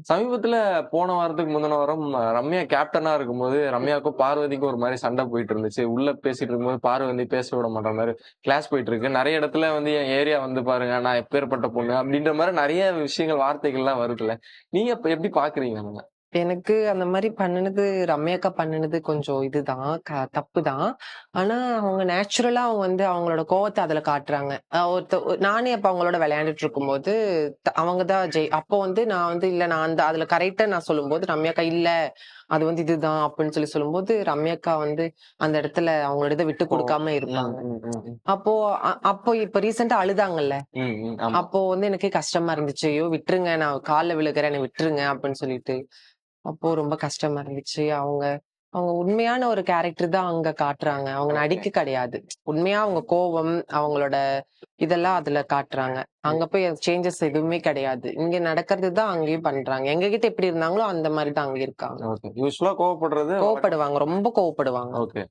சமீபத்துல போன வாரத்துக்கு முந்தின வாரம் ரம்யா கேப்டனா இருக்கும்போது, ரம்யாவுக்கும் பார்வதிக்கும் ஒரு மாரி சண்டை போயிட்டு இருந்துச்சு. உள்ள பேசிட்டு இருக்கும்போது பார்வதி பேச விட மாட்ற மாரி கிளாஸ் போயிட்டு இருக்கு. நெறைய இடத்துல வந்து என் ஏரியா வந்து பாருங்க, நான் எப்பேர்ப்பட்ட பொண்ணு அப்படின்ற மாரி நெறைய விஷயங்கள், வார்த்தைகள்லாம் வருதுல்ல. நீங்க இப்ப எப்படி பார்க்குறீங்க அதெல்லாம்? எனக்கு அந்த மாரி பண்ணுனது ரம்யா அக்கா பண்ணுனது கொஞ்சம் இதுதான். தப்புதான். ஆனா, அவங்க நேச்சுரலா அவங்க வந்து அவங்களோட கோவத்த அதுல காட்டுறாங்க. நானே அப்ப அவங்களோட விளையாண்டுட்டு இருக்கும்போது, அவங்க தான் அப்போ வந்து நான் வந்து இல்ல நான் அந்த அதுல கரெக்ட்டா நான் சொல்லும்போது, ரம்யா அக்கா இல்ல, அது வந்து இதுதான் அப்படின்னு சொல்லும்போது, ரம்யா அக்கா வந்து அந்த இடத்துல அவங்களோட இத விட்டு இப்போ குடுக்காம ம், இருப்பாங்க. ம், ம், ம். அப்போ அப்போ இப்ப ரீசென்ட்டா அழுதாங்கல்ல. ம், ம். ஆமா. அப்போ வந்து எனக்கே கஷ்டமா இருந்துச்சு. ஐயோ! விட்டுருங்க நான் கால்ல விழுகுறேன். என்ன விட்டுருங்க அப்படின்னு சொல்லிட்டு. அப்போ ரொம்ப கஷ்டமா இருந்துச்சு. அவங்க அவங்க உண்மையான ஒரு கேரக்டர் தான் அங்க காட்டுறாங்க. அவங்க ஓகே. நடிக்க கிடையாது. உண்மையா அவங்க கோவம், அவங்களோட இதெல்லாம் அதுல காட்டுறாங்க. அங்க போய் சேஞ்சஸ் எதுவுமே கிடையாது. இங்க நடக்கிறது தான் அங்கேயும் பண்றாங்க. எங்ககிட்ட எப்படி இருந்தாங்களோ அந்த மாரி தான் அங்க இருக்காங்க. ஓகே. யூசுவலா கோவப்படுறது வழக்கம். கோவப்படுவாங்க. ரொம்ப கோவப்படுவாங்க. ஓகே.